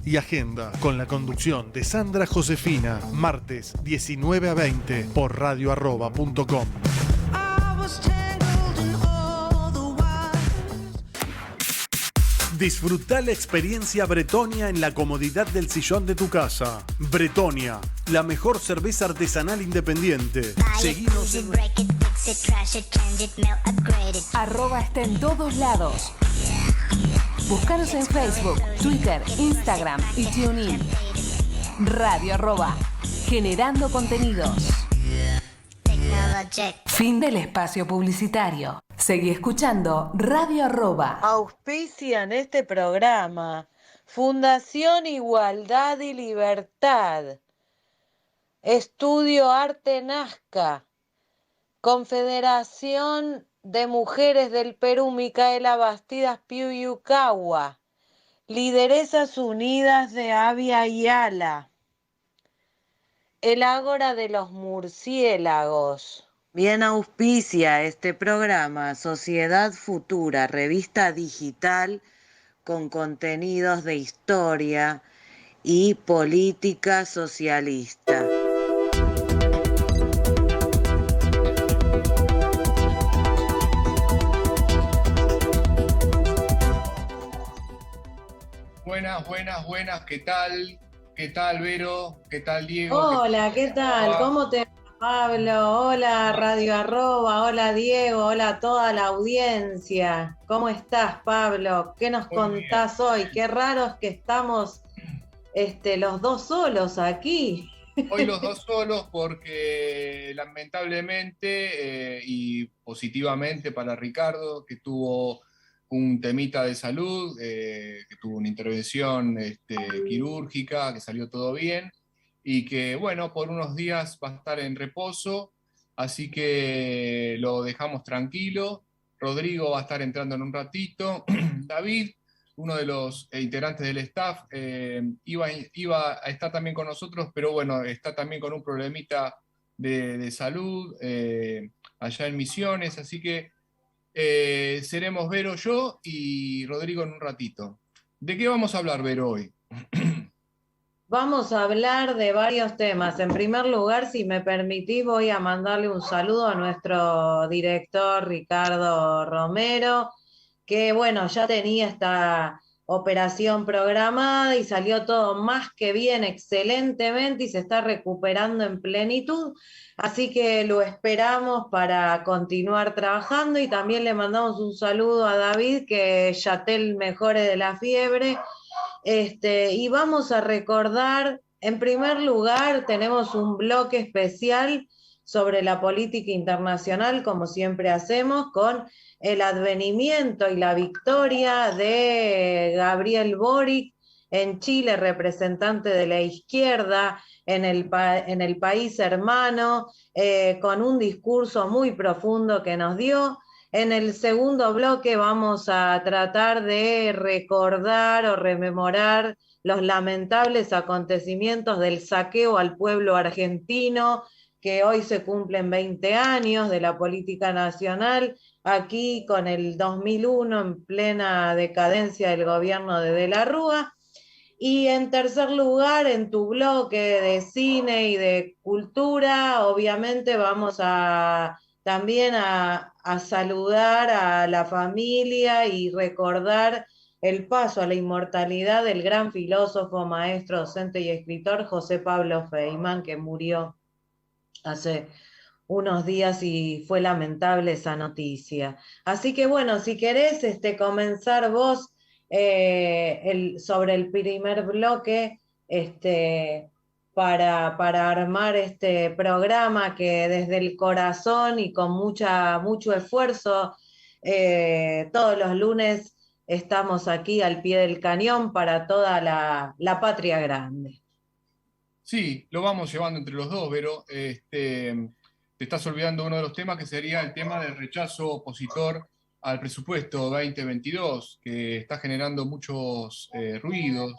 Y agenda, con la conducción de Sandra Josefina, martes 19 a 20 por radioarroba.com. Disfruta la experiencia Bretonia en la comodidad del sillón de tu casa. Bretonia, la mejor cerveza artesanal independiente. Seguinos en... Arroba está en todos lados. Búscanos en Facebook, Twitter, Instagram y TuneIn. Radio Arroba, generando contenidos. Fin del espacio publicitario. Seguí escuchando Radio Arroba. Auspician este programa Fundación Igualdad y Libertad, Estudio Arte Nazca, Confederación de Mujeres del Perú Micaela Bastidas Piuyucagua, Lideresas Unidas de Avia Yala, el Ágora de los Murciélagos. Bien auspicia este programa Sociedad Futura, revista digital con contenidos de historia y política socialista. Buenas, ¿qué tal? ¿Qué tal, Vero? ¿Qué tal, Diego? Hola, ¿qué tal? ¿Cómo te va, Pablo? Hola, Radio Arroba, hola, Diego, hola a toda la audiencia. ¿Cómo estás, Pablo? ¿Qué nos contás hoy? Qué raros que estamos los dos solos aquí. Hoy los dos solos porque lamentablemente y positivamente para Ricardo, que tuvo un temita de salud, que tuvo una intervención quirúrgica, que salió todo bien, y que, bueno, por unos días va a estar en reposo, así que lo dejamos tranquilo. Rodrigo va a estar entrando en un ratito. David, uno de los integrantes del staff, iba a estar también con nosotros, pero bueno, está también con un problemita de salud allá en Misiones, así que seremos Vero, yo y Rodrigo en un ratito. ¿De qué vamos a hablar, Vero, hoy? Vamos a hablar de varios temas. En primer lugar, si me permitís, voy a mandarle un saludo a nuestro director Ricardo Romero, que bueno, ya tenía esta operación programada y salió todo más que bien, excelentemente, y se está recuperando en plenitud. Así que lo esperamos para continuar trabajando, y también le mandamos un saludo a David, que ya el mejore de la fiebre. Y vamos a recordar, en primer lugar, tenemos un bloque especial sobre la política internacional, como siempre hacemos, con el advenimiento y la victoria de Gabriel Boric en Chile, representante de la izquierda en el país hermano, con un discurso muy profundo que nos dio. En el segundo bloque vamos a tratar de recordar o rememorar los lamentables acontecimientos del saqueo al pueblo argentino, que hoy se cumplen 20 años de la política nacional, aquí con el 2001 en plena decadencia del gobierno de la Rúa. Y en tercer lugar, en tu bloque de cine y de cultura, obviamente vamos también a saludar a la familia y recordar el paso a la inmortalidad del gran filósofo, maestro, docente y escritor José Pablo Feynman, que murió hace unos días y fue lamentable esa noticia. Así que bueno, si querés comenzar vos sobre el primer bloque, para armar este programa que desde el corazón y con mucho esfuerzo, todos los lunes estamos aquí al pie del cañón para toda la patria grande. Sí, lo vamos llevando entre los dos, Vero. Te estás olvidando uno de los temas, que sería el tema del rechazo opositor al presupuesto 2022, que está generando muchos ruidos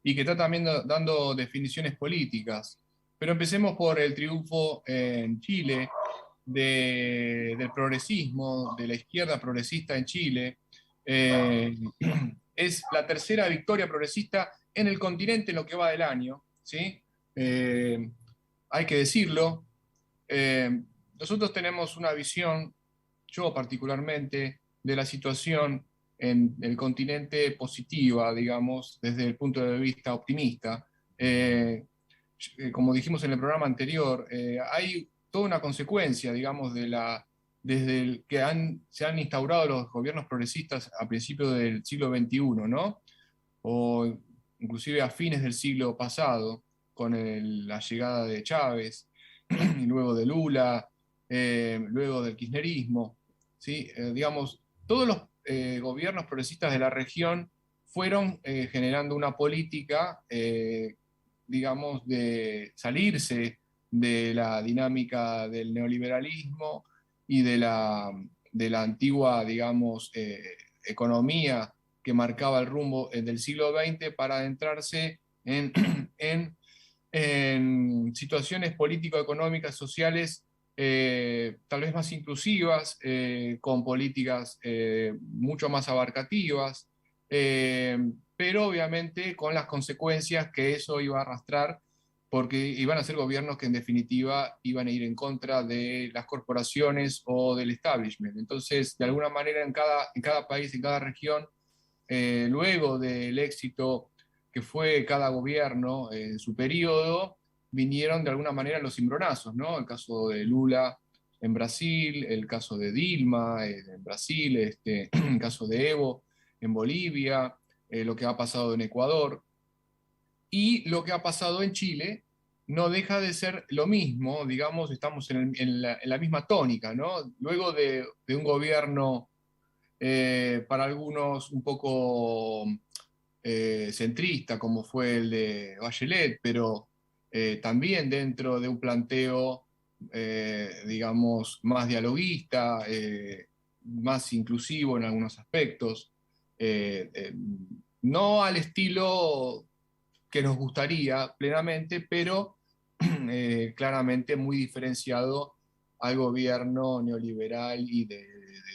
y que está también dando definiciones políticas. Pero empecemos por el triunfo en Chile del progresismo, de la izquierda progresista en Chile. Es la tercera victoria progresista en el continente en lo que va del año, ¿sí? Hay que decirlo. Nosotros tenemos una visión, yo particularmente, de la situación en el continente positiva, digamos, desde el punto de vista optimista. Como dijimos en el programa anterior, hay toda una consecuencia, digamos, desde el que se han instaurado los gobiernos progresistas a principios del siglo XXI, ¿no? O inclusive a fines del siglo pasado, con la llegada de Chávez, y luego de Lula, luego del kirchnerismo, ¿sí? Digamos, todos los gobiernos progresistas de la región fueron generando una política, digamos, de salirse de la dinámica del neoliberalismo y de la antigua, digamos, economía que marcaba el rumbo del siglo XX para adentrarse en situaciones político-económicas, sociales, tal vez más inclusivas, con políticas mucho más abarcativas, pero obviamente con las consecuencias que eso iba a arrastrar, porque iban a ser gobiernos que en definitiva iban a ir en contra de las corporaciones o del establishment. Entonces, de alguna manera, en cada país, en cada región, luego del éxito que fue cada gobierno en su periodo, vinieron de alguna manera los cimbronazos, ¿no? El caso de Lula en Brasil, el caso de Dilma en Brasil, el caso de Evo en Bolivia, lo que ha pasado en Ecuador. Y lo que ha pasado en Chile no deja de ser lo mismo, digamos, estamos en la misma tónica, ¿no? Luego de un gobierno para algunos un poco centrista, como fue el de Bachelet, pero también dentro de un planteo, digamos, más dialoguista, más inclusivo en algunos aspectos, no al estilo que nos gustaría plenamente, pero claramente muy diferenciado al gobierno neoliberal y de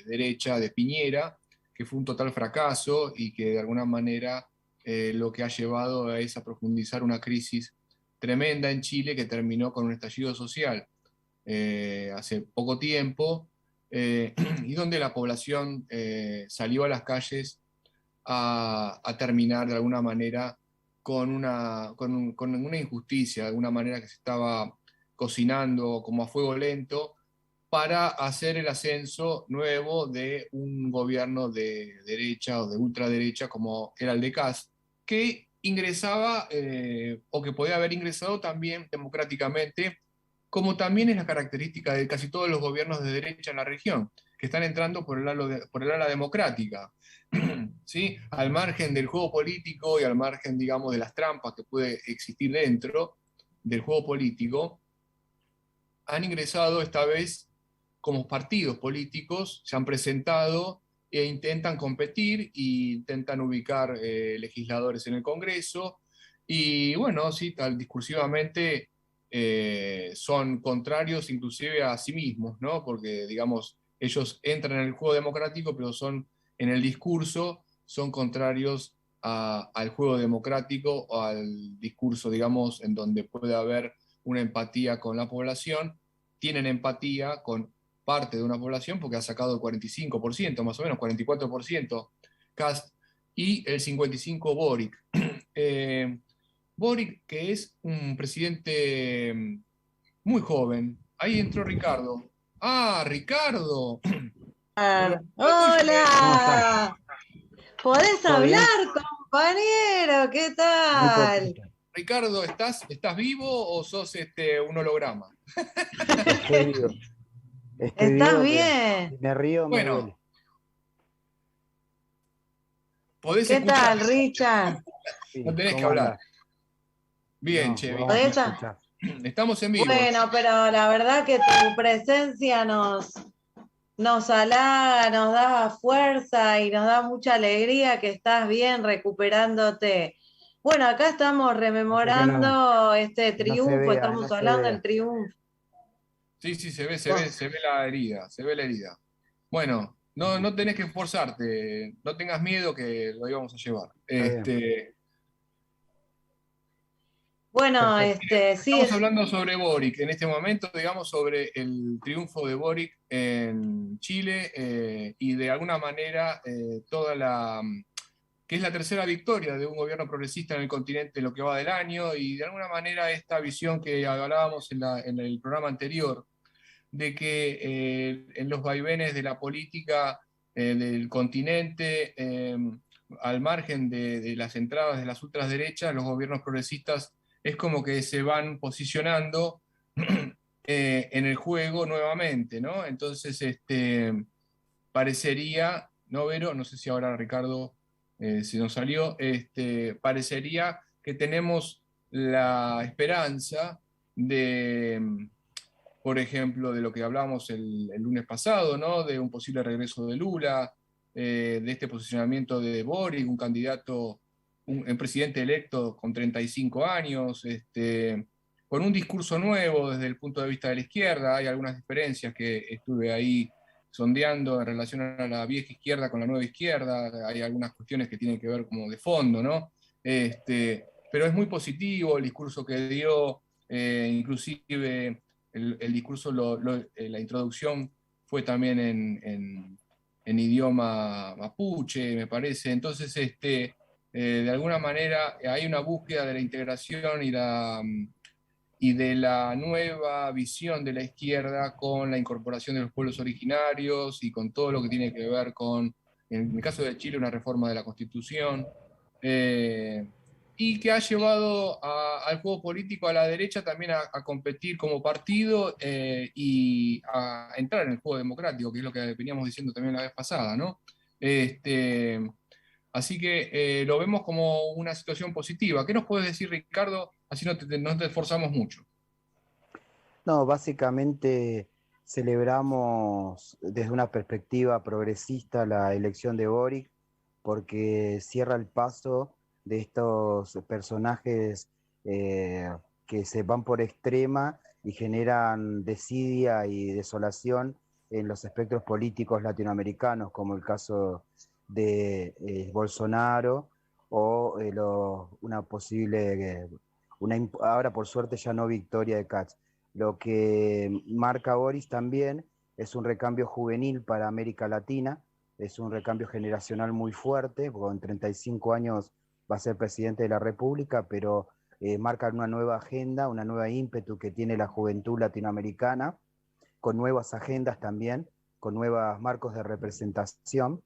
derecha de Piñera, que fue un total fracaso y que de alguna manera lo que ha llevado es a profundizar una crisis tremenda en Chile que terminó con un estallido social hace poco tiempo y donde la población salió a las calles a terminar de alguna manera con una injusticia, de alguna manera que se estaba cocinando como a fuego lento para hacer el ascenso nuevo de un gobierno de derecha o de ultraderecha como era el de Kast, que ingresaba o que podía haber ingresado también democráticamente, como también es la característica de casi todos los gobiernos de derecha en la región, que están entrando por el ala democrática, ¿sí? Al margen del juego político y al margen, digamos, de las trampas que puede existir dentro del juego político, han ingresado esta vez como partidos políticos, se han presentado e intentan competir e intentan ubicar legisladores en el Congreso y bueno, sí, tal discursivamente son contrarios inclusive a sí mismos, ¿no? Porque digamos, ellos entran en el juego democrático, pero son en el discurso, son contrarios al juego democrático o al discurso, digamos, en donde puede haber una empatía con la población, tienen empatía con parte de una población porque ha sacado el 45%, más o menos 44% Kast y el 55% Boric. Boric, que es un presidente muy joven. Ahí entró Ricardo. ¡Ah, Ricardo! Hola, ¿podés ¿Todo bien? hablar, compañero? ¿Qué Muy tal? poquito. Ricardo, ¿estás vivo o sos un holograma? Estoy vivo. Estoy ¿Estás vivo, pero bien? si me río me Bueno, duele. podés ¿Qué escuchar, tal, Richard? Sí, no tenés que ¿cómo hablar. andás? Bien, No, che, bien. vos me ¿Podés a- escuchás. Estamos en vivo. Bueno, pero la verdad que tu presencia nos halaga, nos da fuerza y nos da mucha alegría que estás bien recuperándote. Bueno, acá estamos Así rememorando este que no se triunfo, vea, no estamos se hablando del vea. triunfo. Sí, sí, se ve la herida, se ve la herida. Bueno, no tenés que esforzarte, no tengas miedo que lo íbamos a llevar. Está bien. Bueno, Perfecto. sí Estamos es. hablando sobre Boric en este momento, digamos, sobre el triunfo de Boric en Chile y de alguna manera toda la que es la tercera victoria de un gobierno progresista en el continente en lo que va del año, y de alguna manera esta visión que hablábamos en el programa anterior, de que en los vaivenes de la política del continente, al margen de las entradas de las ultraderechas, los gobiernos progresistas es como que se van posicionando en el juego nuevamente, ¿no? Entonces, parecería, ¿no, Vero? No sé si ahora Ricardo si nos salió, parecería que tenemos la esperanza de, por ejemplo, de lo que hablábamos el lunes pasado, ¿no? De un posible regreso de Lula, de este posicionamiento de Boric, un candidato, un presidente electo con 35 años, con un discurso nuevo desde el punto de vista de la izquierda. Hay algunas diferencias que estuve ahí sondeando en relación a la vieja izquierda con la nueva izquierda. Hay algunas cuestiones que tienen que ver como de fondo, ¿no? Pero es muy positivo el discurso que dio, inclusive el discurso, la introducción fue también en idioma mapuche, me parece. Entonces, de alguna manera hay una búsqueda de la integración y de la nueva visión de la izquierda con la incorporación de los pueblos originarios y con todo lo que tiene que ver con, en el caso de Chile, una reforma de la Constitución, eh, y que ha llevado al juego político a la derecha también a competir como partido y a entrar en el juego democrático, que es lo que veníamos diciendo también la vez pasada, ¿no? Este, Así que lo vemos como una situación positiva. ¿Qué nos puedes decir, Ricardo? Así no te esforzamos mucho. No, básicamente celebramos desde una perspectiva progresista la elección de Boric porque cierra el paso de estos personajes eh, que se van por extrema y generan desidia y desolación en los espectros políticos latinoamericanos, como el caso de Bolsonaro o una posible, ahora por suerte ya no victoria de Katz. Lo que marca Boris también es un recambio juvenil para América Latina, es un recambio generacional muy fuerte, con 35 años va a ser presidente de la República, pero marca una nueva agenda, una nueva ímpetu que tiene la juventud latinoamericana, con nuevas agendas también, con nuevos marcos de representación,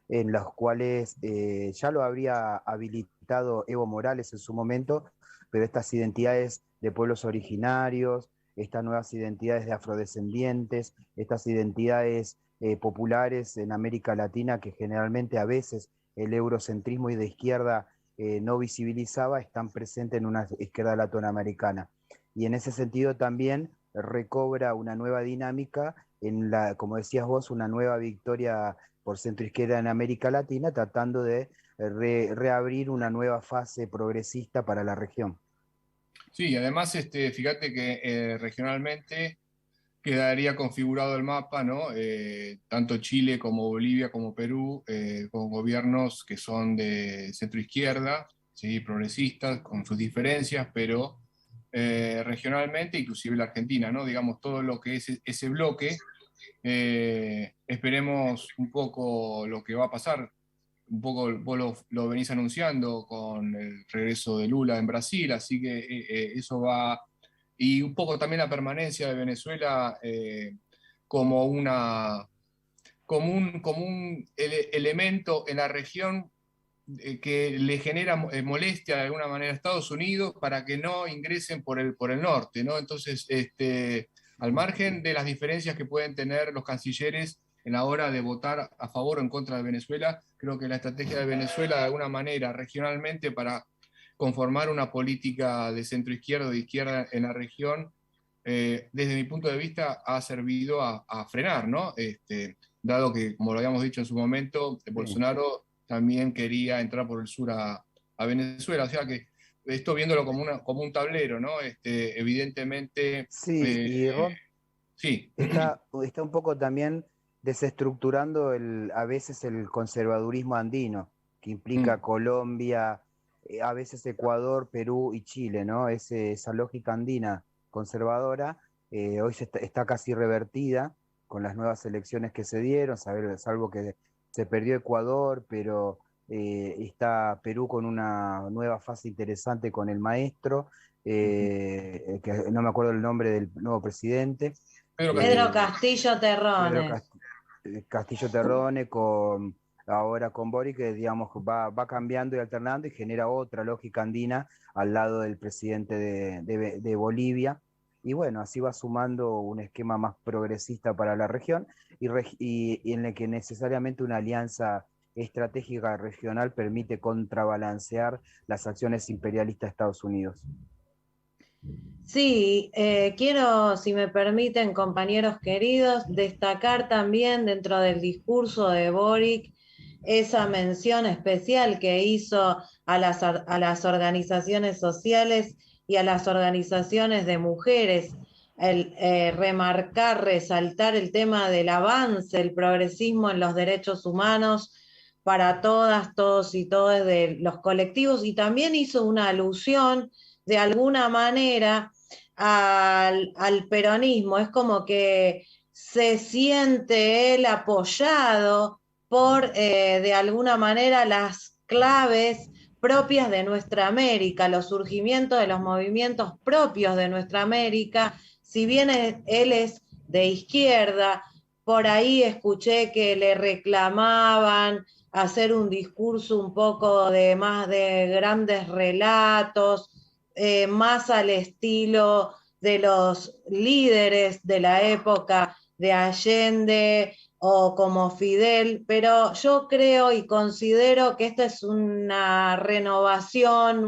en los cuales ya lo habría habilitado Evo Morales en su momento, pero estas identidades de pueblos originarios, estas nuevas identidades de afrodescendientes, estas identidades populares en América Latina que generalmente a veces el eurocentrismo y de izquierda no visibilizaba, están presentes en una izquierda latinoamericana. Y en ese sentido también recobra una nueva dinámica, como decías vos, una nueva victoria por centroizquierda en América Latina, tratando de reabrir una nueva fase progresista para la región. Sí, además, fíjate que regionalmente quedaría configurado el mapa, ¿no? Tanto Chile como Bolivia como Perú, con gobiernos que son de centroizquierda, ¿sí? Progresistas, con sus diferencias, pero regionalmente, inclusive la Argentina, ¿no? Digamos, todo lo que es ese bloque, esperemos un poco lo que va a pasar. Un poco vos lo venís anunciando con el regreso de Lula en Brasil, así que eso va, y un poco también la permanencia de Venezuela como como un elemento en la región que le genera molestia de alguna manera a Estados Unidos para que no ingresen por el norte, ¿no? Entonces, al margen de las diferencias que pueden tener los cancilleres en la hora de votar a favor o en contra de Venezuela, creo que la estrategia de Venezuela de alguna manera regionalmente para conformar una política de centro izquierda o de izquierda en la región, desde mi punto de vista ha servido a frenar, ¿no? Dado que, como lo habíamos dicho en su momento, Bolsonaro también quería entrar por el sur a Venezuela, o sea que esto viéndolo como un tablero, ¿no? Evidentemente, Sí, y Ron, sí. está un poco también desestructurando a veces el conservadurismo andino, que implica Colombia, a veces Ecuador, Perú y Chile, ¿no? Esa lógica andina conservadora, hoy está casi revertida con las nuevas elecciones que se dieron, salvo que se perdió Ecuador, pero está Perú con una nueva fase interesante con el maestro, que no me acuerdo el nombre del nuevo presidente. Pedro Pedro Castillo. Castillo Pedro Terrones. Castillo Terrone ahora con Boric, que digamos va cambiando y alternando y genera otra lógica andina al lado del presidente de Bolivia. Y bueno, así va sumando un esquema más progresista para la región y en el que necesariamente una alianza estratégica regional permite contrabalancear las acciones imperialistas de Estados Unidos. Sí, quiero, si me permiten, compañeros queridos, destacar también dentro del discurso de Boric esa mención especial que hizo a las organizaciones sociales y a las organizaciones de mujeres, el remarcar, resaltar el tema del avance, el progresismo en los derechos humanos para todas, todos y todas de los colectivos, y también hizo una alusión de alguna manera al peronismo. Es como que se siente él apoyado por, de alguna manera, las claves propias de nuestra América, los surgimientos de los movimientos propios de nuestra América. Si bien él es de izquierda, por ahí escuché que le reclamaban hacer un discurso un poco de más de grandes relatos, más al estilo de los líderes de la época de Allende o como Fidel, pero yo creo y considero que esta es una renovación,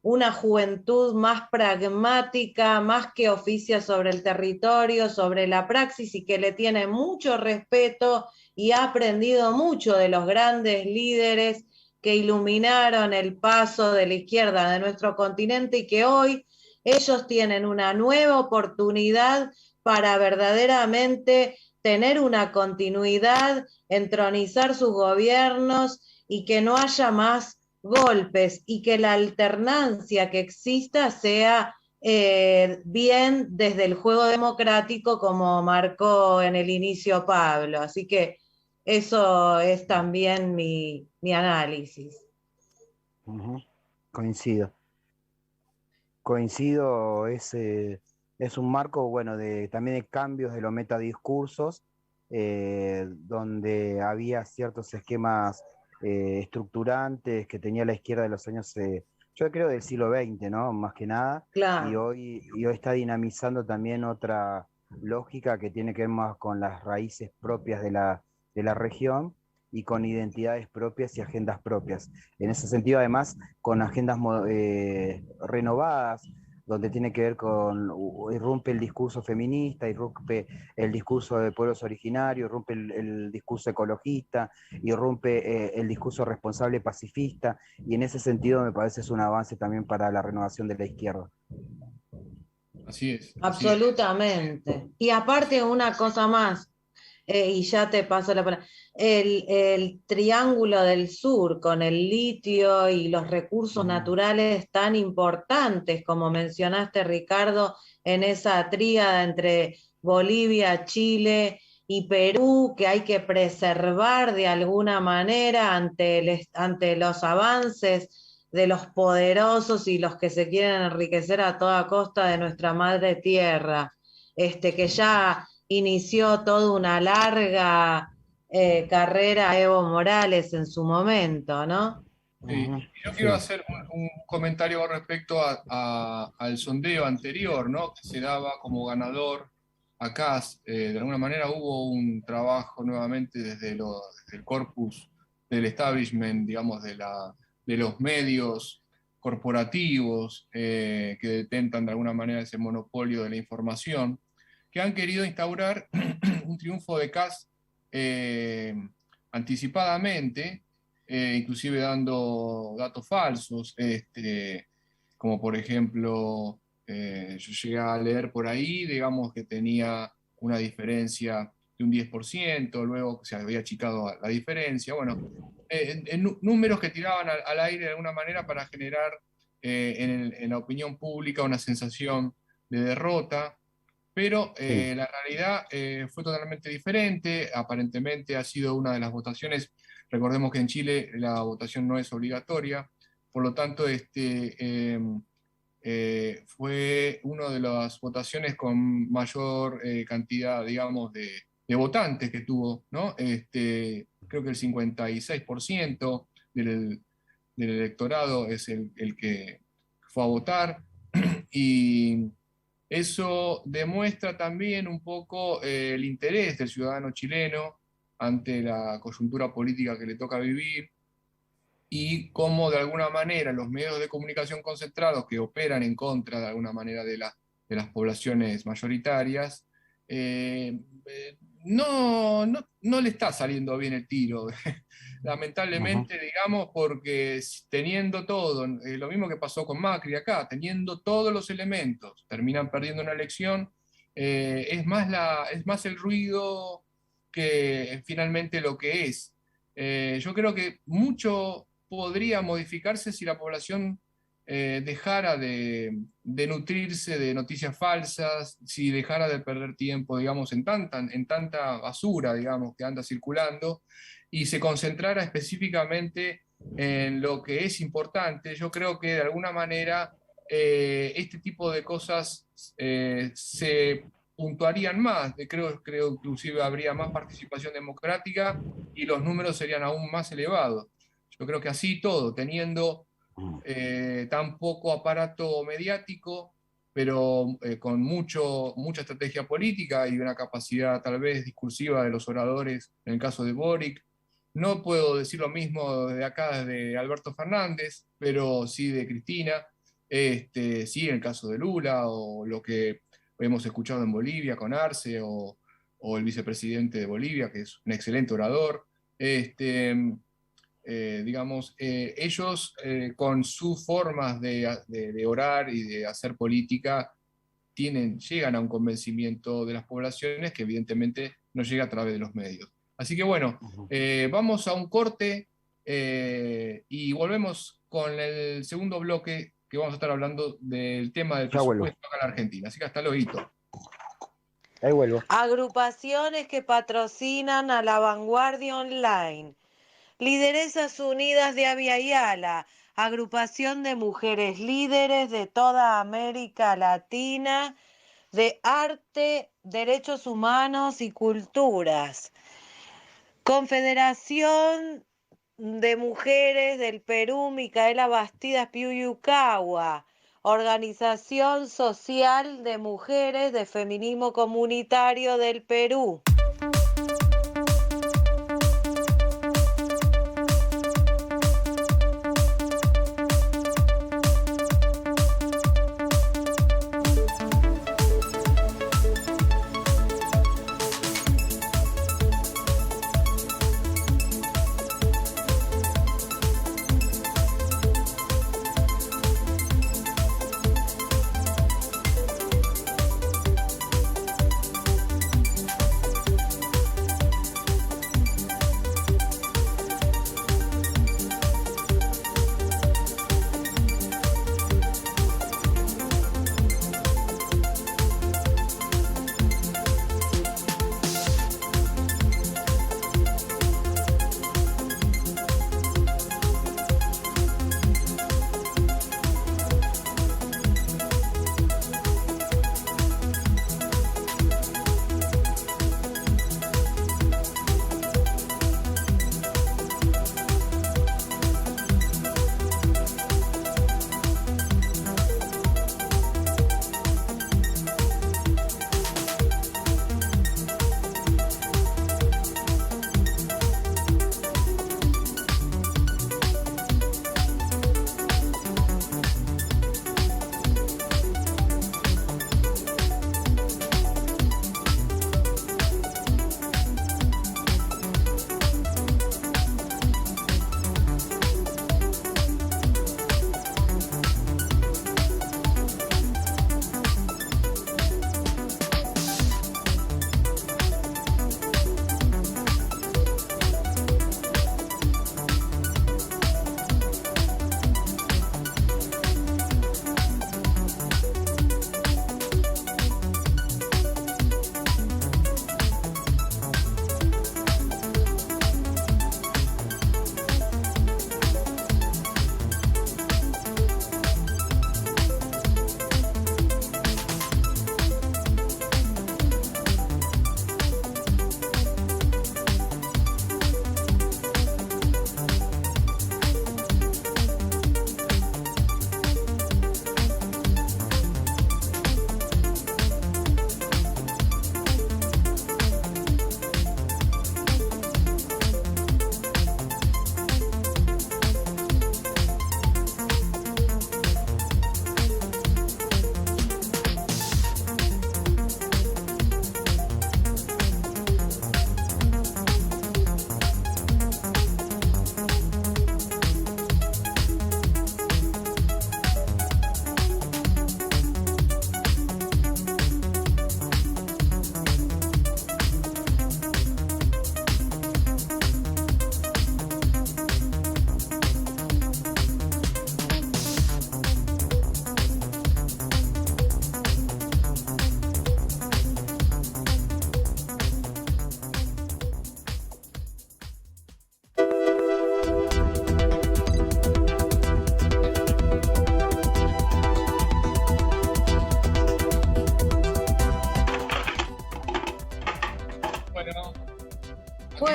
una juventud más pragmática, más que oficia sobre el territorio, sobre la praxis, y que le tiene mucho respeto y ha aprendido mucho de los grandes líderes que iluminaron el paso de la izquierda de nuestro continente, y que hoy ellos tienen una nueva oportunidad para verdaderamente tener una continuidad, entronizar sus gobiernos y que no haya más golpes, y que la alternancia que exista sea bien desde el juego democrático, como marcó en el inicio Pablo. Así que eso es también mi análisis. Coincido. Coincido, es un marco, bueno, también de cambios de los metadiscursos, donde había ciertos esquemas estructurantes que tenía la izquierda de los años, yo creo del siglo XX, ¿no? Más que nada, Claro. y hoy está dinamizando también otra lógica que tiene que ver más con las raíces propias de la región y con identidades propias y agendas propias. En ese sentido, además, con agendas renovadas, donde tiene que ver con, irrumpe el discurso feminista, irrumpe el discurso de pueblos originarios, irrumpe el discurso ecologista, irrumpe el discurso responsable pacifista, y en ese sentido me parece es un avance también para la renovación de la izquierda. Así es. Absolutamente. Y aparte una cosa más, y ya te paso la palabra, el Triángulo del Sur con el litio y los recursos naturales tan importantes, como mencionaste, Ricardo, en esa tríada entre Bolivia, Chile y Perú, que hay que preservar de alguna manera ante los avances de los poderosos y los que se quieren enriquecer a toda costa de nuestra madre tierra, que ya inició toda una larga carrera Evo Morales en su momento, ¿no? Sí. Yo quiero hacer un comentario con respecto al sondeo anterior, ¿no? Que se daba como ganador a Kast. De alguna manera hubo un trabajo nuevamente desde el corpus del establishment, digamos, de los medios corporativos que detentan de alguna manera ese monopolio de la información, que han querido instaurar un triunfo de Kast anticipadamente, inclusive dando datos falsos, como por ejemplo, yo llegué a leer por ahí, digamos que tenía una diferencia de un 10%, luego se había achicado la diferencia. Bueno, números que tiraban al aire de alguna manera para generar en la opinión pública una sensación de derrota, pero la realidad fue totalmente diferente. Aparentemente ha sido una de las votaciones. Recordemos que en Chile la votación no es obligatoria, por lo tanto fue una de las votaciones con mayor cantidad, digamos, de votantes que tuvo, ¿no? Creo que el 56% del electorado es el que fue a votar, y eso demuestra también un poco el interés del ciudadano chileno ante la coyuntura política que le toca vivir, y cómo de alguna manera los medios de comunicación concentrados que operan en contra de alguna manera de las poblaciones mayoritarias, no le está saliendo bien el tiro, lamentablemente, digamos, porque teniendo todo, lo mismo que pasó con Macri acá, teniendo todos los elementos, terminan perdiendo una elección, es más el ruido que finalmente lo que es. Yo creo que mucho podría modificarse si la población dejara de nutrirse de noticias falsas, si dejara de perder tiempo, digamos, en tanta basura, digamos, que anda circulando, y se concentrara específicamente en lo que es importante. Yo creo que de alguna manera este tipo de cosas se puntuarían más, creo inclusive habría más participación democrática y los números serían aún más elevados. Yo creo que así todo, teniendo tan poco aparato mediático, pero con mucha estrategia política y una capacidad tal vez discursiva de los oradores, en el caso de Boric. No puedo decir lo mismo de acá de Alberto Fernández, pero sí de Cristina, sí en el caso de Lula, o lo que hemos escuchado en Bolivia con Arce, o el vicepresidente de Bolivia, que es un excelente orador. Digamos, ellos con sus formas de orar y de hacer política llegan a un convencimiento de las poblaciones que evidentemente no llega a través de los medios. Así que bueno, vamos a un corte y volvemos con el segundo bloque, que vamos a estar hablando del tema del presupuesto acá en la Argentina. Así que hasta luego. Ahí vuelvo. Agrupaciones que patrocinan a La Vanguardia Online. Lideresas Unidas de Abya Yala, agrupación de mujeres líderes de toda América Latina, de arte, derechos humanos y culturas. Confederación de Mujeres del Perú, Micaela Bastidas Piuyucagua, Organización Social de Mujeres de Feminismo Comunitario del Perú.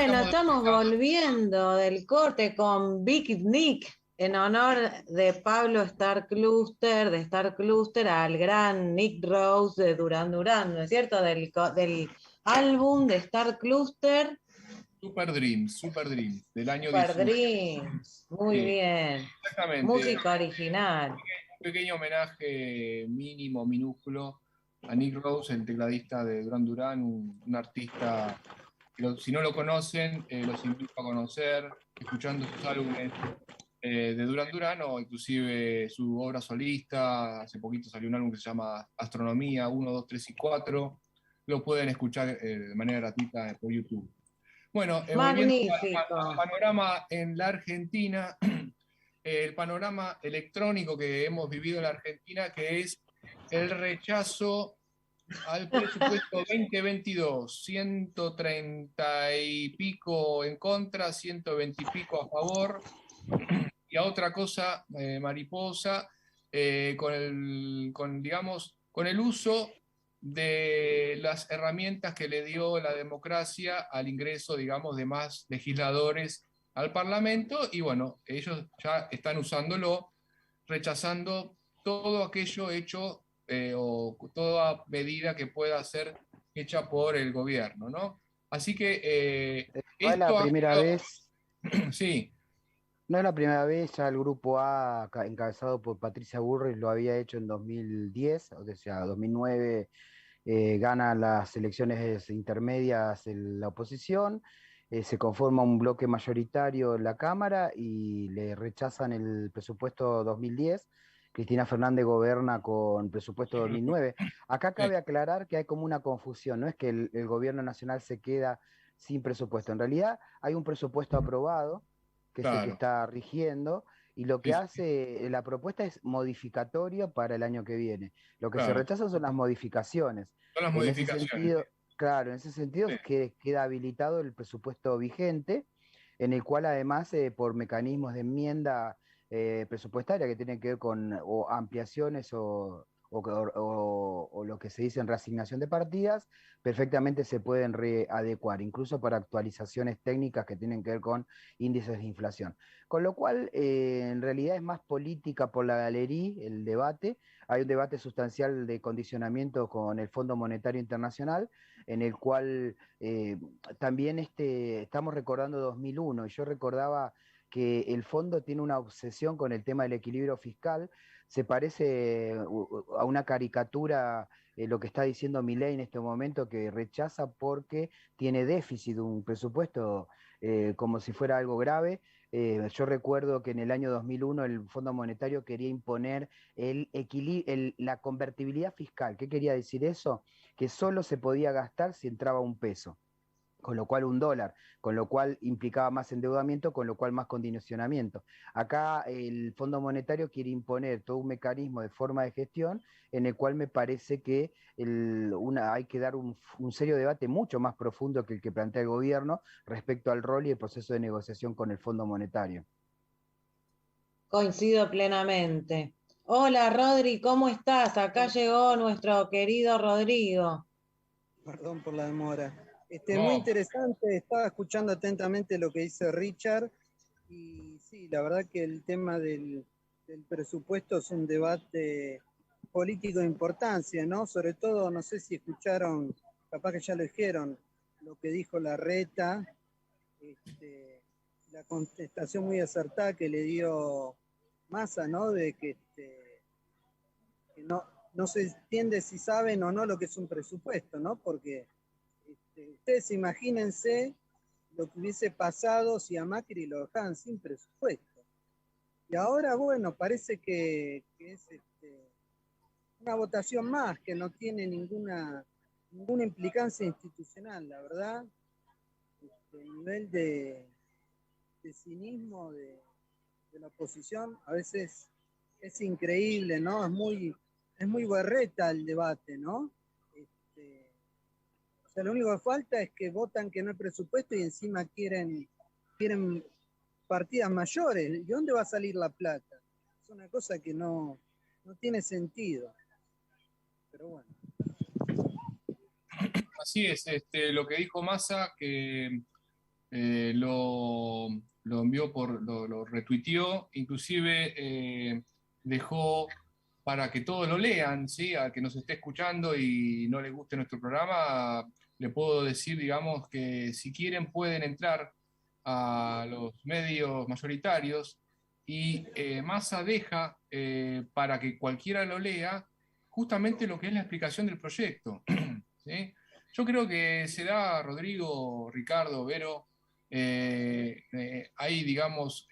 Bueno, estamos volviendo del corte con Big Nick en honor de Pablo Starcluster, de Starcluster, al gran Nick Rose de Duran Duran, ¿no es cierto? Del álbum de Starcluster. Super Dreams, del año Super 18. Dreams, muy Sí, bien. exactamente. Música original. Un pequeño homenaje mínimo, minúsculo, a Nick Rose, el tecladista de Duran Duran, un artista que si no lo conocen, los invito a conocer, escuchando sus álbumes de Duran Duran o inclusive su obra solista. Hace poquito salió un álbum que se llama Astronomía 1, 2, 3 y 4. Lo pueden escuchar de manera gratuita por YouTube. Bueno, volviendo Magnífico. al panorama en la Argentina, el panorama electrónico que hemos vivido en la Argentina, que es el rechazo al presupuesto 2022, 130 y pico en contra, 120 y pico a favor, y a otra cosa, mariposa, digamos, con el uso de las herramientas que le dio la democracia al ingreso, digamos, de más legisladores al Parlamento, y bueno, ellos ya están usándolo, rechazando todo aquello hecho o toda medida que pueda ser hecha por el gobierno, ¿no? Así que No es la esto ha primera generado, vez, sí, no es la primera vez, ya el grupo A, encabezado por Patricia Bullrich, lo había hecho en 2010, o sea, 2009 gana las elecciones intermedias en la oposición, se conforma un bloque mayoritario en la Cámara y le rechazan el presupuesto 2010. Cristina Fernández gobierna con presupuesto 2009. Acá sí, cabe aclarar que hay como una confusión, no es que el gobierno nacional se queda sin presupuesto, en realidad hay un presupuesto aprobado, que es el que claro, está rigiendo, y lo sí, que sí, hace la propuesta es modificatoria para el año que viene. Lo que se claro. rechaza son las modificaciones. Son las En ese modificaciones. sentido, claro, en ese sentido Sí, queda habilitado el presupuesto vigente, en el cual además por mecanismos de enmienda presupuestaria que tienen que ver con o ampliaciones o lo que se dice en reasignación de partidas, perfectamente se pueden readecuar, incluso para actualizaciones técnicas que tienen que ver con índices de inflación. Con lo cual, en realidad es más política por la galería el debate. Hay un debate sustancial de condicionamiento con el Fondo Monetario Internacional, en el cual también estamos recordando 2001, y yo recordaba que el fondo tiene una obsesión con el tema del equilibrio fiscal. Se parece a una caricatura lo que está diciendo Milei en este momento, que rechaza porque tiene déficit un presupuesto como si fuera algo grave. Yo recuerdo que en el año 2001 el Fondo Monetario quería imponer la convertibilidad fiscal. ¿Qué quería decir eso? Que solo se podía gastar si entraba un peso, con lo cual un dólar, con lo cual implicaba más endeudamiento, con lo cual más condicionamiento. Acá el Fondo Monetario quiere imponer todo un mecanismo de forma de gestión en el cual me parece que hay que dar un serio debate mucho más profundo que el que plantea el gobierno respecto al rol y el proceso de negociación con el Fondo Monetario. Coincido plenamente. Hola Rodri, ¿cómo estás? Acá llegó nuestro querido Rodrigo. Perdón por la demora. Muy no, interesante, estaba escuchando atentamente lo que dice Richard y sí, la verdad que el tema del presupuesto es un debate político de importancia, ¿no? Sobre todo, no sé si escucharon, capaz que ya lo dijeron, lo que dijo Larreta, la contestación muy acertada que le dio Massa, ¿no? De que no se entiende si saben o no lo que es un presupuesto, ¿no? Porque ustedes imagínense lo que hubiese pasado si a Macri lo dejaban sin presupuesto. Y ahora, bueno, parece que es una votación más, que no tiene ninguna implicancia institucional, la verdad. El nivel de cinismo de la oposición a veces es increíble, ¿no? Es muy berreta el debate, ¿no? O sea, lo único que falta es que votan que no hay presupuesto y encima quieren partidas mayores. ¿De dónde va a salir la plata? Es una cosa que no tiene sentido. Pero bueno. así es, lo que dijo Massa, que lo envió lo retuiteó, inclusive dejó para que todos lo lean, ¿sí? A que nos esté escuchando y no le guste nuestro programa, le puedo decir, digamos, que si quieren pueden entrar a los medios mayoritarios y Massa deja para que cualquiera lo lea justamente lo que es la explicación del proyecto, ¿sí? Yo creo que se da, Rodrigo, Ricardo, Vero, ahí, digamos,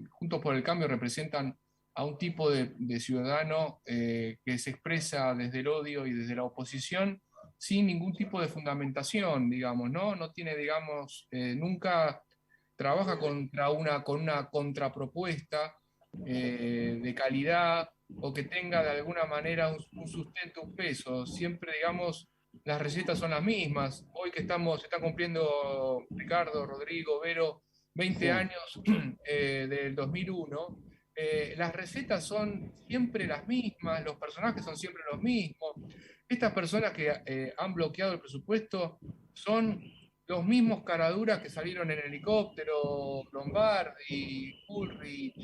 Juntos por el Cambio representan a un tipo de ciudadano que se expresa desde el odio y desde la oposición sin ningún tipo de fundamentación, digamos, ¿no? No tiene, digamos, nunca trabaja con una contrapropuesta de calidad o que tenga de alguna manera un sustento, un peso. Siempre, digamos, las recetas son las mismas. Hoy que se está cumpliendo Ricardo, Rodrigo, Vero, 20 Sí. años del 2001, las recetas son siempre las mismas, los personajes son siempre los mismos. Estas personas que han bloqueado el presupuesto son los mismos caraduras que salieron en helicóptero, Lombardi, Bullrich,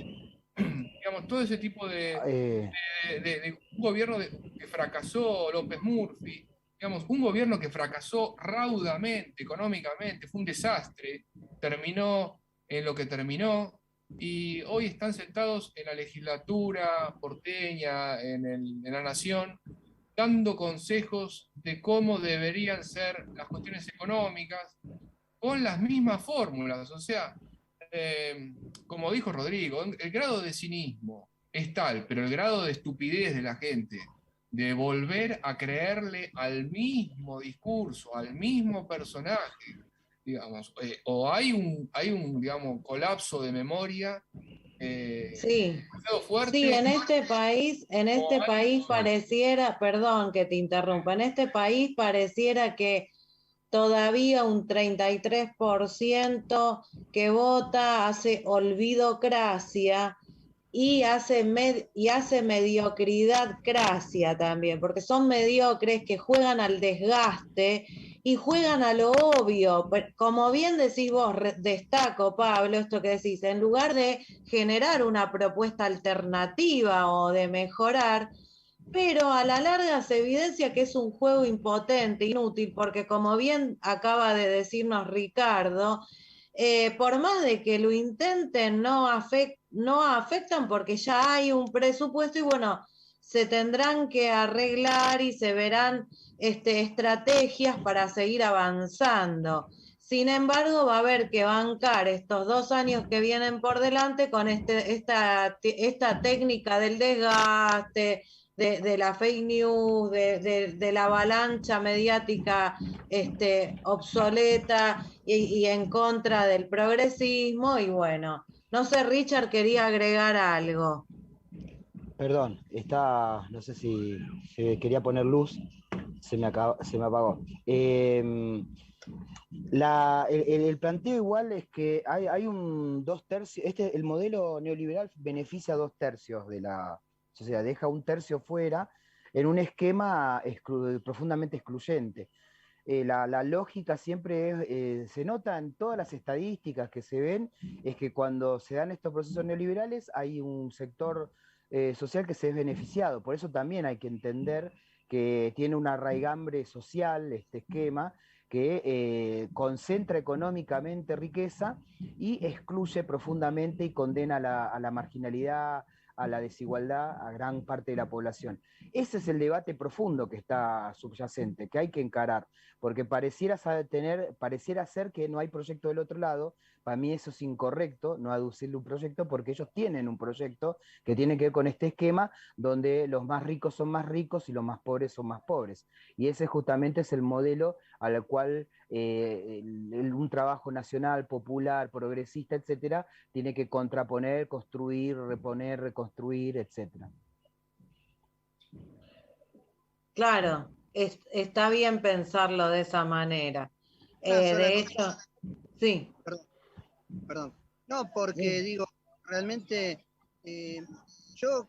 digamos, todo ese tipo de un gobierno que fracasó, López Murphy, digamos, un gobierno que fracasó raudamente, económicamente, fue un desastre, terminó en lo que terminó, y hoy están sentados en la legislatura porteña, en la nación, dando consejos de cómo deberían ser las cuestiones económicas, con las mismas fórmulas. O sea, como dijo Rodrigo, el grado de cinismo es tal, pero el grado de estupidez de la gente, de volver a creerle al mismo discurso, al mismo personaje, digamos, o hay un, digamos, colapso de memoria Sí, demasiado sí, fuerte, en o este hay país Sí. pareciera, perdón que te interrumpa, en este país pareciera que todavía un 33% que vota hace olvidocracia y hace mediocridadcracia también, porque son mediocres que juegan al desgaste y juegan a lo obvio. Como bien decís vos, destaco, Pablo, esto que decís, en lugar de generar una propuesta alternativa o de mejorar, pero a la larga se evidencia que es un juego impotente, inútil, porque como bien acaba de decirnos Ricardo, por más de que lo intenten, no afectan porque ya hay un presupuesto y bueno, se tendrán que arreglar y se verán estrategias para seguir avanzando. Sin embargo, va a haber que bancar estos 2 años que vienen por delante con esta técnica del desgaste, de la fake news, de la avalancha mediática obsoleta y en contra del progresismo. Y bueno, no sé, Richard quería agregar algo. Perdón, no sé si quería poner luz, se me apagó. El planteo igual es que hay un 2/3, el modelo neoliberal beneficia a 2/3 de la sociedad, deja un tercio fuera en un esquema profundamente excluyente. La lógica siempre se nota en todas las estadísticas que se ven, es que cuando se dan estos procesos neoliberales hay un sector social que se es beneficiado. Por eso también hay que entender que tiene una raigambre social este esquema que concentra económicamente riqueza y excluye profundamente y condena a la marginalidad, a la desigualdad a gran parte de la población. Ese es el debate profundo que está subyacente, que hay que encarar, porque pareciera ser que no hay proyecto del otro lado. Para mí eso es incorrecto, no aducirle un proyecto, porque ellos tienen un proyecto que tiene que ver con este esquema donde los más ricos son más ricos y los más pobres son más pobres. Y ese justamente es el modelo al cual un trabajo nacional, popular, progresista, etcétera, tiene que contraponer, construir, reponer, reconstruir, etcétera. Claro, está bien pensarlo de esa manera. De hecho, sí. Perdón. No, porque digo, realmente yo,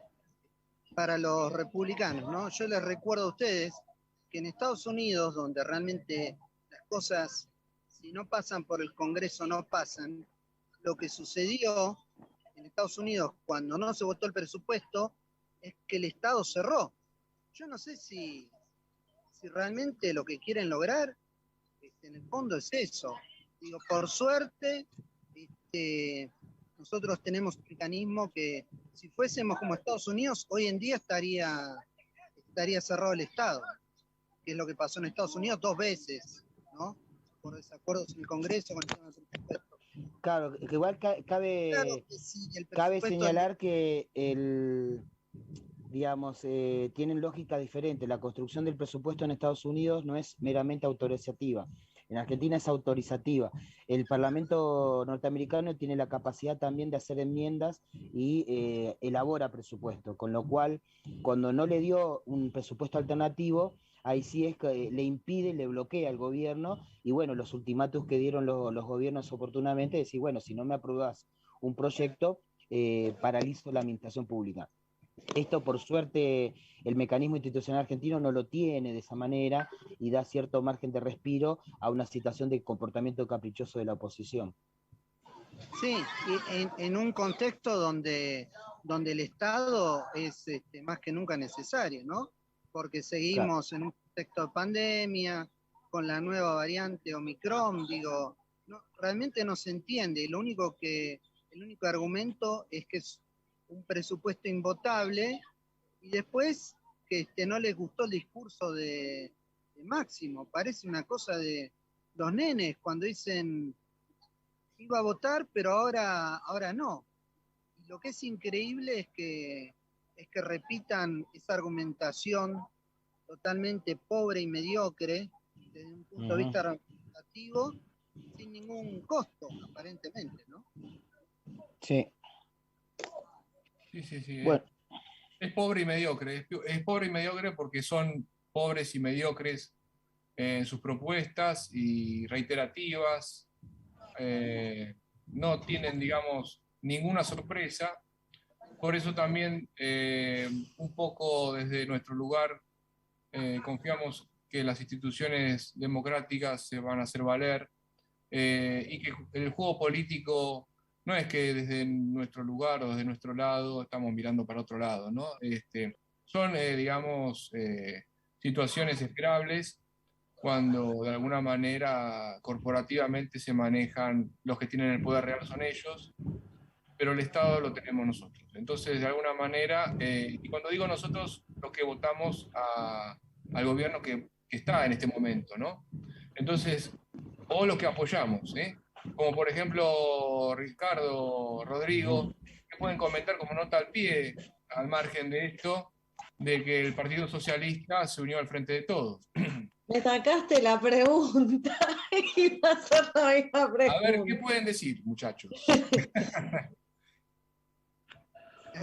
para los republicanos, ¿no? Yo les recuerdo a ustedes que en Estados Unidos, donde realmente las cosas si no pasan por el Congreso, no pasan. Lo que sucedió en Estados Unidos cuando no se votó el presupuesto es que el Estado cerró. Yo no sé si realmente lo que quieren lograr, en el fondo es eso. Digo, por suerte, nosotros tenemos un mecanismo que si fuésemos como Estados Unidos, hoy en día estaría cerrado el Estado, que es lo que pasó en Estados Unidos 2 veces, ¿no? Por desacuerdos en el Congreso con el tema del presupuesto. Claro, que igual Claro cabe que sí, el cabe presupuesto señalar que digamos, tienen lógica diferente. La construcción del presupuesto en Estados Unidos no es meramente autorizativa. En Argentina es autorizativa. El Parlamento norteamericano tiene la capacidad también de hacer enmiendas y elabora presupuesto, con lo cual, cuando no le dio un presupuesto alternativo, ahí sí es que le impide, le bloquea al gobierno, y bueno, los ultimátumos que dieron los gobiernos oportunamente, es decir, bueno, si no me aprobás un proyecto, paralizo la administración pública. Esto, por suerte, el mecanismo institucional argentino no lo tiene de esa manera y da cierto margen de respiro a una situación de comportamiento caprichoso de la oposición. Sí, y en un contexto donde el Estado es más que nunca necesario, ¿no? Porque seguimos en un contexto de pandemia, con la nueva variante Omicron, digo, realmente no se entiende. El único argumento es que es un presupuesto invotable, y después que no les gustó el discurso de Máximo. Parece una cosa de los nenes cuando dicen iba a votar, pero ahora no. Y lo que es increíble es que repitan esa argumentación totalmente pobre y mediocre desde un punto de vista argumentativo, sin ningún costo, aparentemente, ¿no? Sí. Sí. Bueno. Es pobre y mediocre. Es pobre y mediocre porque son pobres y mediocres en sus propuestas y reiterativas. No tienen, digamos, ninguna sorpresa. Por eso también, un poco desde nuestro lugar, confiamos que las instituciones democráticas se van a hacer valer, y que el juego político no es que desde nuestro lugar o desde nuestro lado estamos mirando para otro lado, ¿no? Son, digamos, situaciones esperables cuando de alguna manera corporativamente se manejan, los que tienen el poder real son ellos, pero el Estado lo tenemos nosotros. Entonces, de alguna manera, y cuando digo nosotros, los que votamos al gobierno que está en este momento, ¿no? Entonces, o los que apoyamos, ¿eh? Como por ejemplo Ricardo, Rodrigo, que pueden comentar como nota al pie, al margen de esto, de que el Partido Socialista se unió al Frente de Todos. Me sacaste la pregunta. Iba a hacer la misma pregunta. A ver, ¿qué pueden decir, muchachos?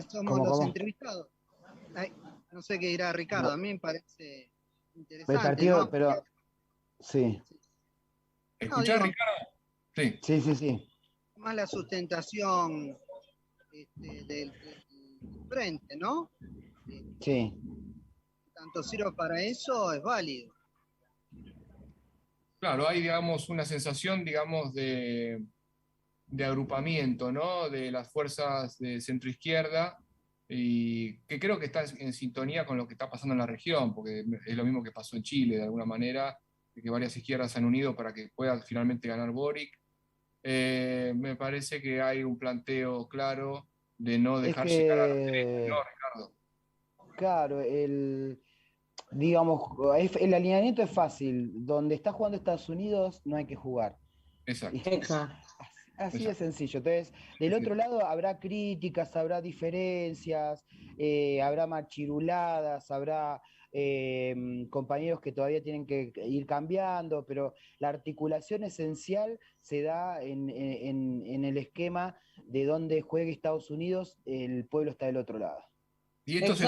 Somos los entrevistados. Ay, no sé qué dirá Ricardo, a mí me parece interesante. El partido, ¿no? pero sí. ¿Escuchás, Ricardo? Sí. Más la sustentación del frente, ¿no? Sí. Tanto sirve para eso, es válido. Claro, hay, digamos, una sensación, digamos, de agrupamiento, ¿no? De las fuerzas de centroizquierda, y que creo que está en sintonía con lo que está pasando en la región, porque es lo mismo que pasó en Chile, de alguna manera, de que varias izquierdas se han unido para que pueda finalmente ganar Boric. Me parece que hay un planteo claro de no dejar llegar a los derechos, ¿no, Ricardo? Claro, digamos, el alineamiento es fácil. Donde está jugando Estados Unidos no hay que jugar. Exacto. Así de sencillo. Entonces, del otro lado habrá críticas, habrá diferencias, habrá machiruladas, habrá compañeros que todavía tienen que ir cambiando, pero la articulación esencial se da en el esquema de donde juegue Estados Unidos, el pueblo está del otro lado. Y esto se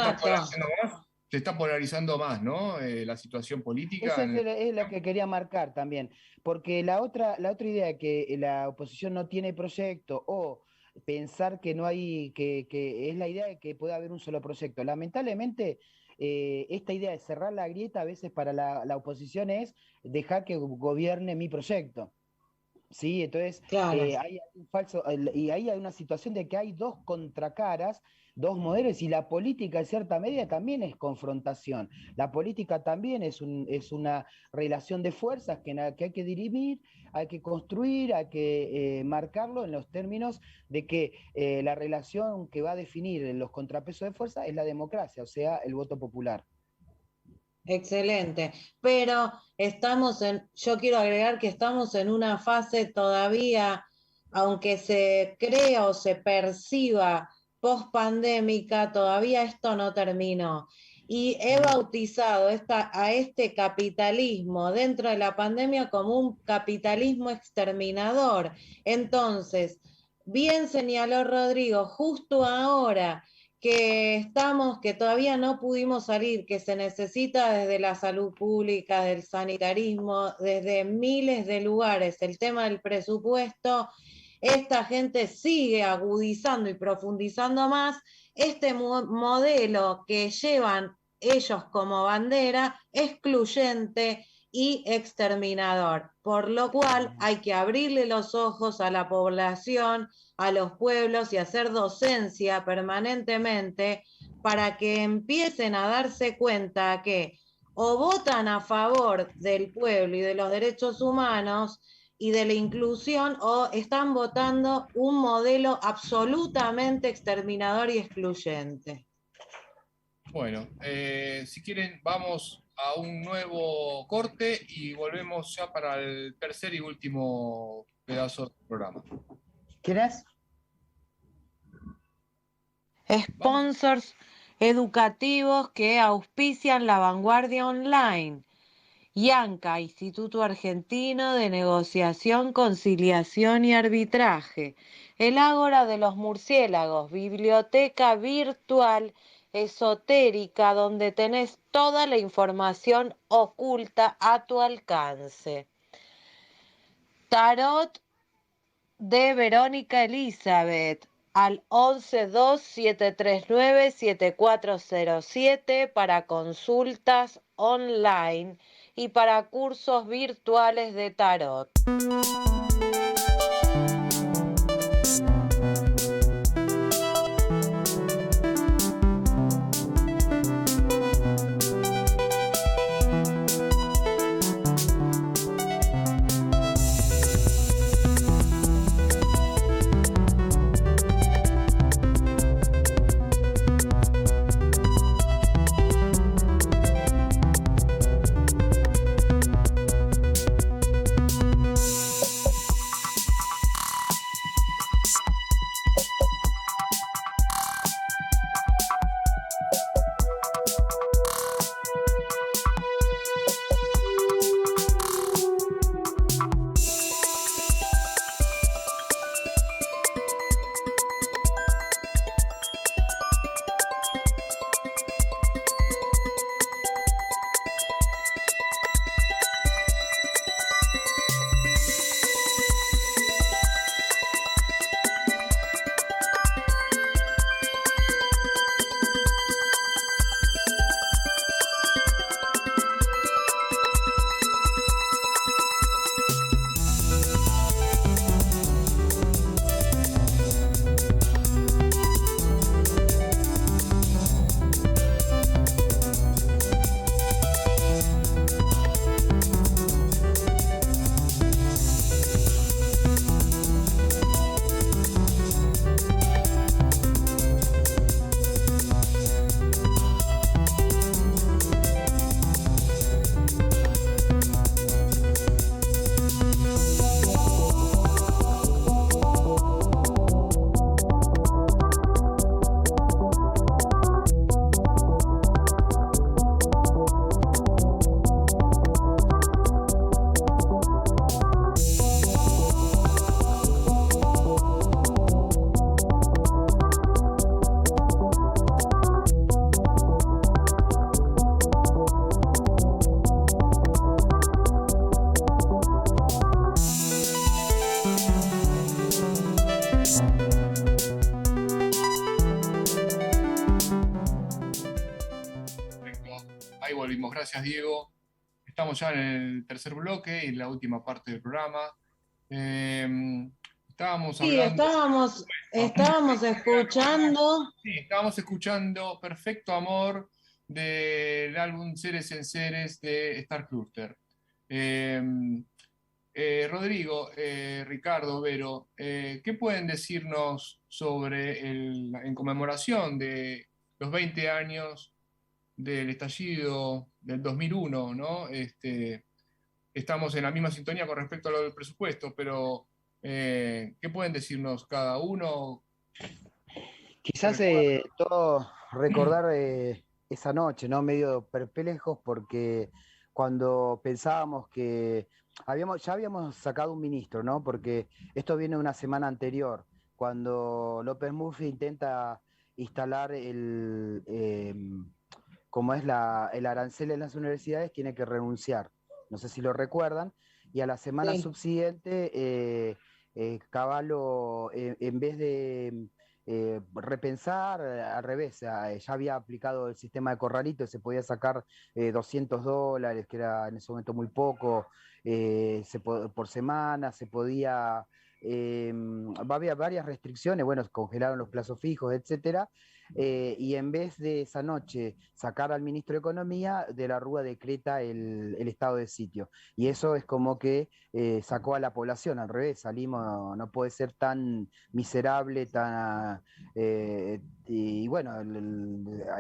está polarizando más, ¿no? La situación política. Eso es lo que quería marcar también, porque la otra idea de que la oposición no tiene proyecto, o pensar que no hay, que es la idea de que puede haber un solo proyecto. Lamentablemente, esta idea de cerrar la grieta a veces para la oposición es dejar que gobierne mi proyecto. ¿sí? Entonces, Claro. hay un falso, y ahí hay una situación de que hay dos contracaras, dos modelos, y la política en cierta medida también es confrontación. La política también es una relación de fuerzas que hay que dirimir, hay que construir, hay que marcarlo en los términos de que la relación que va a definir los contrapesos de fuerza es la democracia, o sea, el voto popular. Excelente, pero yo quiero agregar que estamos en una fase todavía, aunque se crea o se perciba post-pandémica, todavía esto no terminó. Y he bautizado a este capitalismo dentro de la pandemia como un capitalismo exterminador. Entonces, bien señaló Rodrigo, justo ahora que todavía no pudimos salir, que se necesita desde la salud pública, del sanitarismo, desde miles de lugares, el tema del presupuesto, esta gente sigue agudizando y profundizando más este modelo que llevan ellos como bandera, excluyente y exterminador, por lo cual hay que abrirle los ojos a la población, a los pueblos y hacer docencia permanentemente para que empiecen a darse cuenta que o votan a favor del pueblo y de los derechos humanos y de la inclusión o están votando un modelo absolutamente exterminador y excluyente. Bueno, si quieren, vamos a un nuevo corte y volvemos ya para el tercer y último pedazo del programa. ¿Quién es? Sponsors educativos que auspician la vanguardia online. IANCA, Instituto Argentino de Negociación, Conciliación y Arbitraje. El Ágora de los Murciélagos, biblioteca virtual esotérica donde tenés toda la información oculta a tu alcance. Tarot de Verónica Elizabeth al 1127397407 para consultas online y para cursos virtuales de tarot. Ahí volvimos, gracias Diego. Estamos ya en el tercer bloque y en la última parte del programa. Estábamos Sí, hablando... estábamos escuchando. Sí, estábamos escuchando Perfecto Amor del álbum Seres en Seres de Starcluster. Rodrigo, Ricardo, Vero, ¿qué pueden decirnos sobre en conmemoración de los 20 años del estallido del 2001, ¿no? Estamos en la misma sintonía con respecto a lo del presupuesto, pero ¿qué pueden decirnos cada uno? ¿Qué Quizás recuerdan? todo recordar esa noche, ¿no? Medio perplejos porque cuando pensábamos que ya habíamos sacado un ministro, ¿no? Porque esto viene una semana anterior, cuando López Murphy intenta instalar como es el arancel en las universidades, tiene que renunciar. No sé si lo recuerdan. Y a la semana Sí. subsiguiente, Cavallo, en vez de repensar, al revés, ya había aplicado el sistema de corralito y se podía sacar $200, que era en ese momento muy poco, por semana, se podía... había varias restricciones, bueno, congelaron los plazos fijos, etcétera, y en vez de esa noche sacar al ministro de Economía, de la Rúa decreta el estado de sitio. Y eso es como que sacó a la población, al revés, salimos, no puede ser tan miserable, tan... y bueno,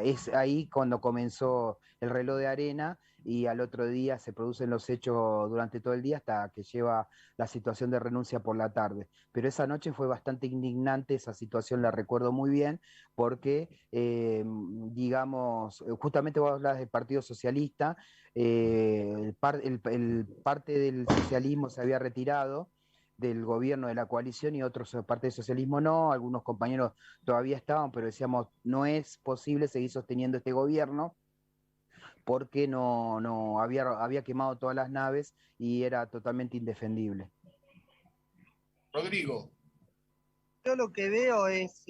es ahí cuando comenzó el reloj de arena y al otro día se producen los hechos durante todo el día hasta que lleva la situación de renuncia por la tarde. Pero esa noche fue bastante indignante, esa situación la recuerdo muy bien, porque, digamos, justamente vos hablas del Partido Socialista, parte del socialismo se había retirado del gobierno de la coalición y otros parte del socialismo no, algunos compañeros todavía estaban, pero decíamos, no es posible seguir sosteniendo este gobierno porque no había quemado todas las naves y era totalmente indefendible. Rodrigo. Yo lo que veo es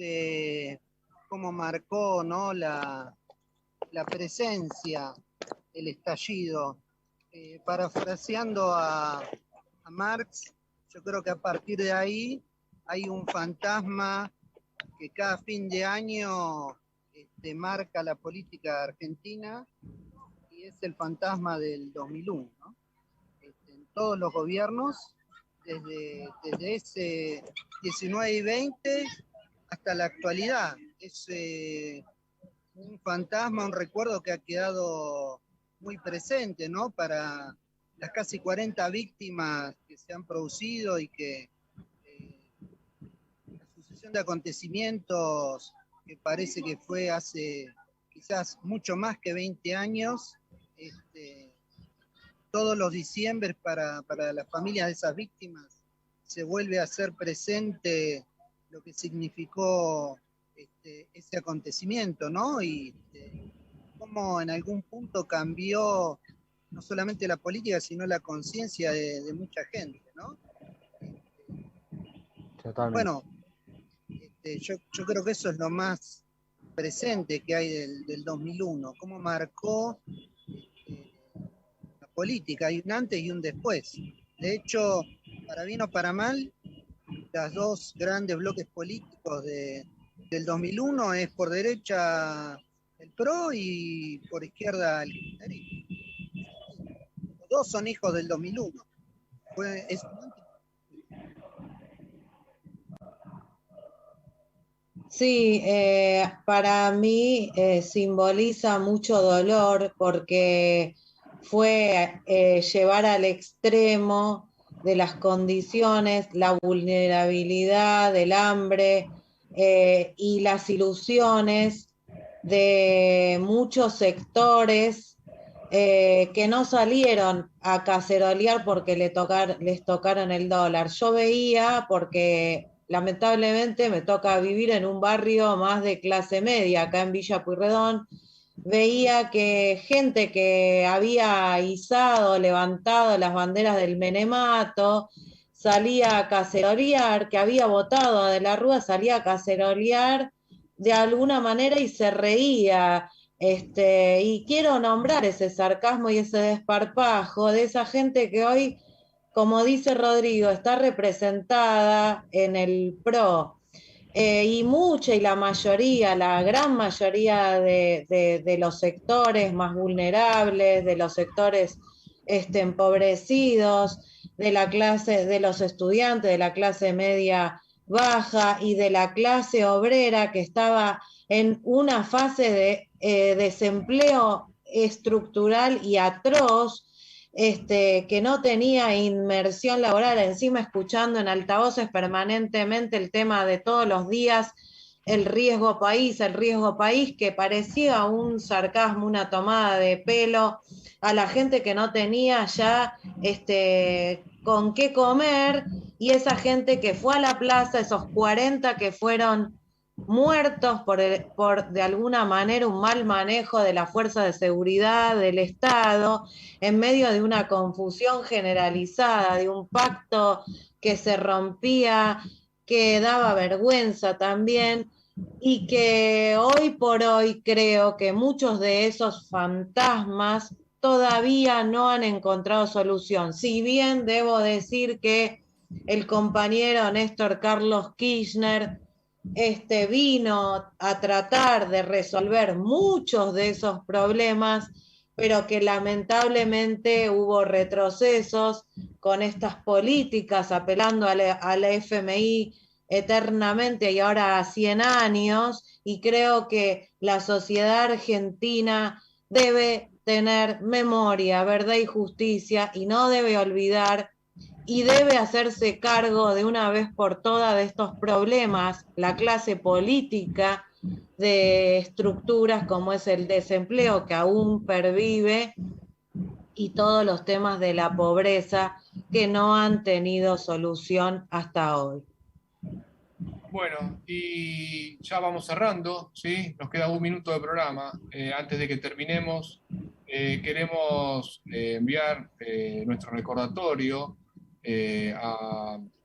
cómo marcó, ¿no? la presencia, el estallido. Parafraseando a Marx, yo creo que a partir de ahí hay un fantasma que cada fin de año marca la política argentina, y es el fantasma del 2001, ¿no? En todos los gobiernos, desde ese 19 y 20 hasta la actualidad. Es un fantasma, un recuerdo que ha quedado muy presente, ¿no? Para las casi 40 víctimas que se han producido y que la sucesión de acontecimientos que parece que fue hace quizás mucho más que 20 años, todos los diciembres para las familias de esas víctimas se vuelve a hacer presente lo que significó ese acontecimiento, ¿no? Y cómo en algún punto cambió no solamente la política, sino la conciencia de mucha gente, ¿no? Totalmente. Bueno, yo creo que eso es lo más presente que hay del 2001, cómo marcó la política, hay un antes y un después. De hecho, para bien o para mal, los dos grandes bloques políticos del 2001 es por derecha el PRO y por izquierda el kirchnerismo. Los dos son hijos del 2001. Sí, para mí simboliza mucho dolor porque fue llevar al extremo de las condiciones, la vulnerabilidad, el hambre y las ilusiones de muchos sectores que no salieron a cacerolear porque les tocaron el dólar. Yo veía, porque lamentablemente me toca vivir en un barrio más de clase media, acá en Villa Pueyrredón, veía que gente que había izado, levantado las banderas del menemato, salía a cacerolear, que había votado a De la Rúa, salía a cacerolear de alguna manera y se reía. Y quiero nombrar ese sarcasmo y ese desparpajo de esa gente que hoy como dice Rodrigo, está representada en el PRO. Y la mayoría, la gran mayoría de los sectores más vulnerables, de los sectores empobrecidos, de la clase, de los estudiantes, de la clase media baja y de la clase obrera que estaba en una fase de desempleo estructural y atroz, que no tenía inmersión laboral, encima escuchando en altavoces permanentemente el tema de todos los días, el riesgo país, que parecía un sarcasmo, una tomada de pelo a la gente que no tenía ya con qué comer, y esa gente que fue a la plaza, esos 40 que fueron muertos por de alguna manera un mal manejo de la fuerza de seguridad del Estado, en medio de una confusión generalizada, de un pacto que se rompía, que daba vergüenza también, y que hoy por hoy creo que muchos de esos fantasmas todavía no han encontrado solución. Si bien debo decir que el compañero Néstor Carlos Kirchner vino a tratar de resolver muchos de esos problemas, pero que lamentablemente hubo retrocesos con estas políticas, apelando a la FMI eternamente y ahora a 100 años, y creo que la sociedad argentina debe tener memoria, verdad y justicia, y no debe olvidar y debe hacerse cargo de una vez por todas de estos problemas, la clase política, de estructuras como es el desempleo que aún pervive y todos los temas de la pobreza que no han tenido solución hasta hoy. Bueno, y ya vamos cerrando, ¿sí? Nos queda 1 minuto de programa. Antes de que terminemos, queremos enviar nuestro recordatorio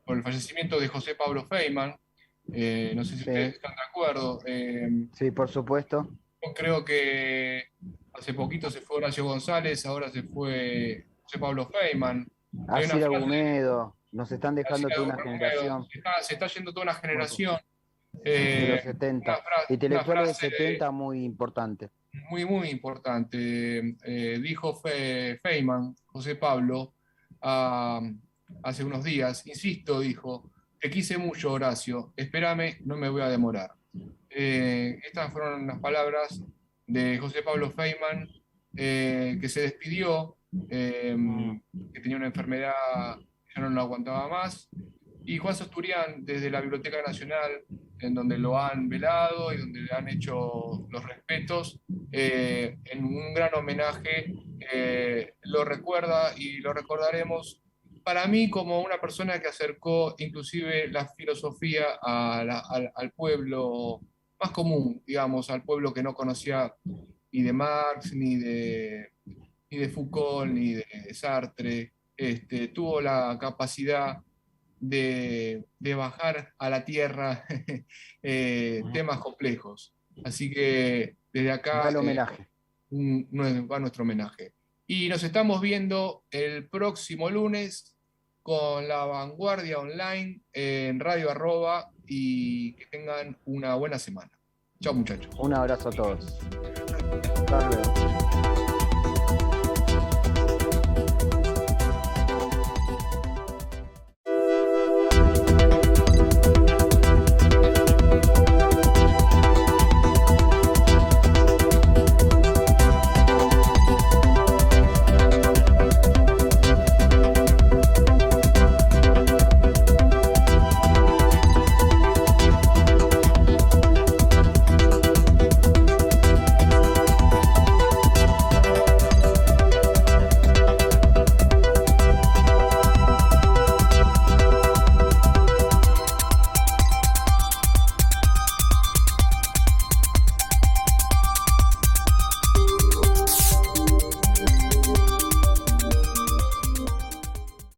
por el fallecimiento de José Pablo Feynman. No sé si ustedes están de acuerdo. Sí, por supuesto. Yo creo que hace poquito se fue Horacio González, ahora se fue José Pablo Feynman. Así Argumedo, nos están dejando toda una generación. Se está yendo toda una generación. De los 70. Intelectuales de 70 muy importante. Muy, muy importante. Dijo Feynman, José Pablo, hace unos días, insisto, dijo: te quise mucho, Horacio, espérame, no me voy a demorar. Estas fueron las palabras de José Pablo Feynman, que se despidió, que tenía una enfermedad que ya no lo aguantaba más. Y Juan Sosturian, desde la Biblioteca Nacional, en donde lo han velado y donde le han hecho los respetos, en un gran homenaje, lo recuerda y lo recordaremos, para mí, como una persona que acercó inclusive la filosofía al pueblo más común, digamos, al pueblo que no conocía ni de Marx, ni de Foucault, ni de Sartre. Tuvo la capacidad de bajar a la tierra temas complejos. Así que desde acá va nuestro homenaje. Y nos estamos viendo el próximo lunes con La Vanguardia Online en Radio Arroba, y que tengan una buena semana. Chao, muchachos. Un abrazo a todos. Hasta luego.